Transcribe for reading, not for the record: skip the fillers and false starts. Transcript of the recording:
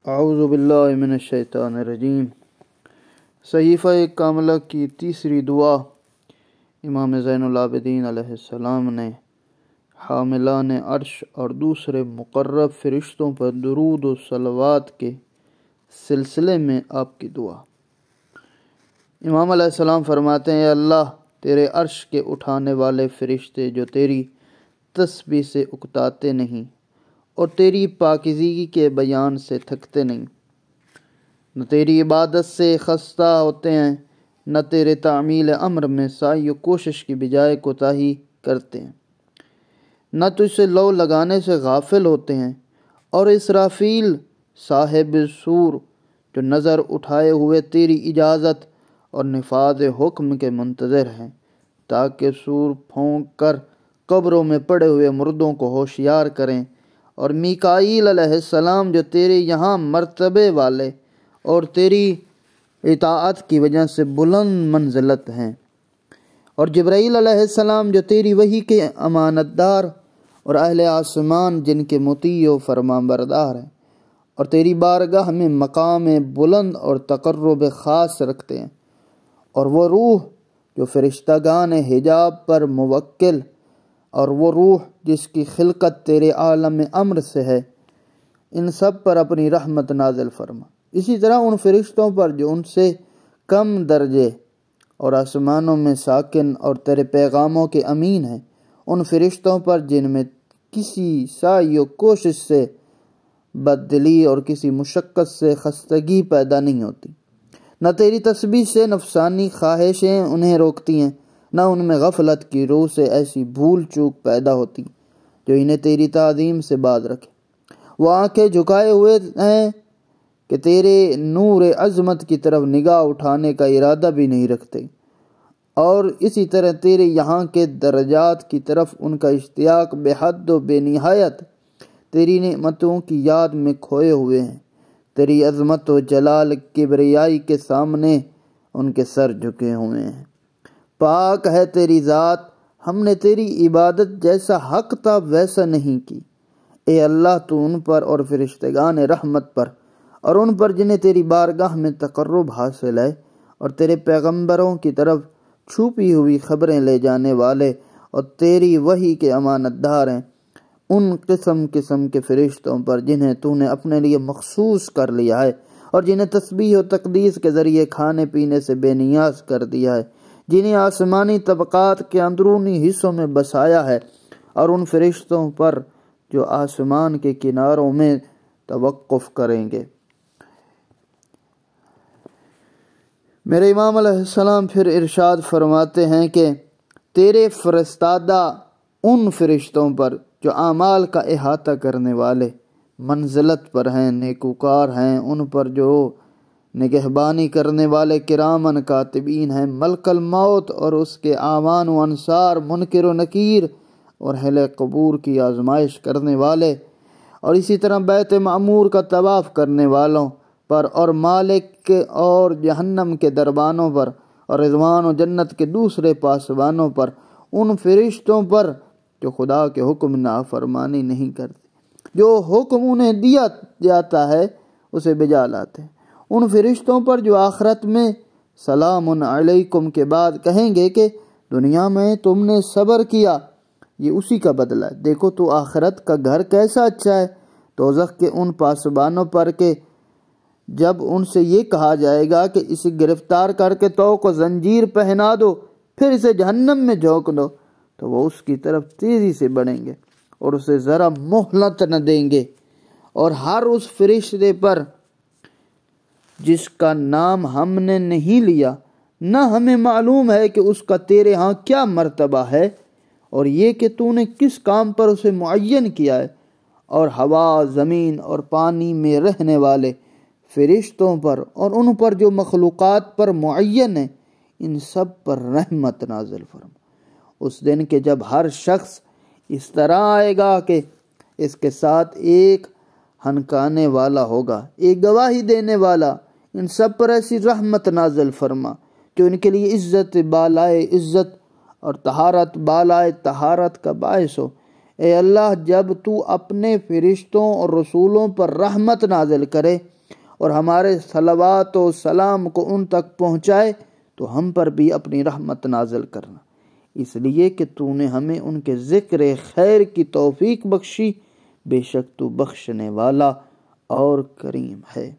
اعوذ باللہ من الشیطان الرجیم۔ صحیفہ کاملہ کی تیسری دعا امام زین العابدین علیہ السلام نے حاملان عرش اور دوسرے مقرب فرشتوں پر درود و صلوات کے سلسلے میں آپ کی دعا۔ امام علیہ السلام فرماتے ہیں، اے اللہ، تیرے عرش کے اٹھانے والے فرشتے جو تیری تسبیح سے اکتاتے نہیں اور تیری پاکیزگی کے بیان سے تھکتے نہیں، نہ تیری عبادت سے خستہ ہوتے ہیں، نہ تیرے تعمیل امر میں سعی و کوشش کی بجائے کوتاہی کرتے ہیں، نہ تجھ سے لو لگانے سے غافل ہوتے ہیں، اور اسرافیل صاحب سور جو نظر اٹھائے ہوئے تیری اجازت اور نفاذ حکم کے منتظر ہیں تاکہ سور پھونک کر قبروں میں پڑے ہوئے مردوں کو ہوشیار کریں، اور میکائیل علیہ السلام جو تیرے یہاں مرتبے والے اور تیری اطاعت کی وجہ سے بلند منزلت ہیں، اور جبرائیل علیہ السلام جو تیری وحی کے امانت دار اور اہل آسمان جن کے مطیع و فرمان بردار ہیں، اور تیری بارگاہ میں مقام بلند اور تقرب خاص رکھتے ہیں، اور وہ روح جو فرشتگان حجاب پر موکل، اور وہ روح جس کی خلقت تیرے عالم امر سے ہے، ان سب پر اپنی رحمت نازل فرما۔ اسی طرح ان فرشتوں پر جو ان سے کم درجے اور آسمانوں میں ساکن اور تیرے پیغاموں کے امین ہیں، ان فرشتوں پر جن میں کسی سعی و کوشش سے بددلی اور کسی مشقت سے خستگی پیدا نہیں ہوتی، نہ تیری تسبیح سے نفسانی خواہشیں انہیں روکتی ہیں، نہ ان میں غفلت کی روح سے ایسی بھول چوک پیدا ہوتی جو انہیں تیری تعظیم سے باز رکھے۔ وہ آنکھیں جھکائے ہوئے ہیں کہ تیرے نور عظمت کی طرف نگاہ اٹھانے کا ارادہ بھی نہیں رکھتے، اور اسی طرح تیرے یہاں کے درجات کی طرف ان کا اشتیاق بے حد و بے نہایت تیری نعمتوں کی یاد میں کھوئے ہوئے ہیں۔ تیری عظمت و جلال کبریائی کے سامنے ان کے سر جھکے ہوئے ہیں۔ پاک ہے تیری ذات، ہم نے تیری عبادت جیسا حق تھا ویسا نہیں کی۔ اے اللہ، تو ان پر اور فرشتگان رحمت پر اور ان پر جنہیں تیری بارگاہ میں تقرب حاصل ہے اور تیرے پیغمبروں کی طرف چھپی ہوئی خبریں لے جانے والے اور تیری وحی کے امانت دار ہیں، ان قسم قسم کے فرشتوں پر جنہیں تو نے اپنے لیے مخصوص کر لیا ہے اور جنہیں تسبیح و تقدیس کے ذریعے کھانے پینے سے بے نیاز کر دیا ہے، جنہیں آسمانی طبقات کے اندرونی حصوں میں بسایا ہے، اور ان فرشتوں پر جو آسمان کے کناروں میں توقف کریں گے۔ میرے امام علیہ السلام پھر ارشاد فرماتے ہیں کہ تیرے فرستادہ ان فرشتوں پر جو اعمال کا احاطہ کرنے والے منزلت پر ہیں، نیکوکار ہیں، ان پر جو نگہبانی کرنے والے کرامن کاتبین ہیں، ملک الموت اور اس کے اعوان و انصار، منکر و نکیر اور اہل قبور کی آزمائش کرنے والے، اور اسی طرح بیت معمور کا طواف کرنے والوں پر، اور مالک اور جہنم کے دربانوں پر، اور رضوان و جنت کے دوسرے پاسبانوں پر، ان فرشتوں پر جو خدا کے حکم نافرمانی نہیں کرتے، جو حکم انہیں دیا جاتا ہے اسے بجا لاتے ہیں، ان فرشتوں پر جو آخرت میں سلام علیکم کے بعد کہیں گے کہ دنیا میں تم نے صبر کیا، یہ اسی کا بدلہ ہے، دیکھو تو آخرت کا گھر کیسا اچھا ہے۔ دوزخ کے ان پاسبانوں پر کہ جب ان سے یہ کہا جائے گا کہ اسے گرفتار کر کے طوق و زنجیر پہنا دو، پھر اسے جہنم میں جھونک دو، تو وہ اس کی طرف تیزی سے بڑھیں گے اور اسے ذرا مہلت نہ دیں گے، اور ہر اس فرشتے پر جس کا نام ہم نے نہیں لیا، نہ ہمیں معلوم ہے کہ اس کا تیرے ہاں کیا مرتبہ ہے، اور یہ کہ تو نے کس کام پر اسے معین کیا ہے، اور ہوا، زمین اور پانی میں رہنے والے فرشتوں پر اور ان پر جو مخلوقات پر معین ہے، ان سب پر رحمت نازل فرما۔ اس دن کہ جب ہر شخص اس طرح آئے گا کہ اس کے ساتھ ایک ہنکانے والا ہوگا، ایک گواہی دینے والا، ان سب پر ایسی رحمت نازل فرما جو ان کے لیے عزت بالائے عزت اور طہارت بالائے طہارت کا باعث ہو۔ اے اللہ جب تو اپنے فرشتوں اور رسولوں پر رحمت نازل کرے اور ہمارے صلوات و سلام کو ان تک پہنچائے تو ہم پر بھی اپنی رحمت نازل کرنا، اس لیے کہ تو نے ہمیں ان کے ذکر خیر کی توفیق بخشی، بے شک تو بخشنے والا اور کریم ہے۔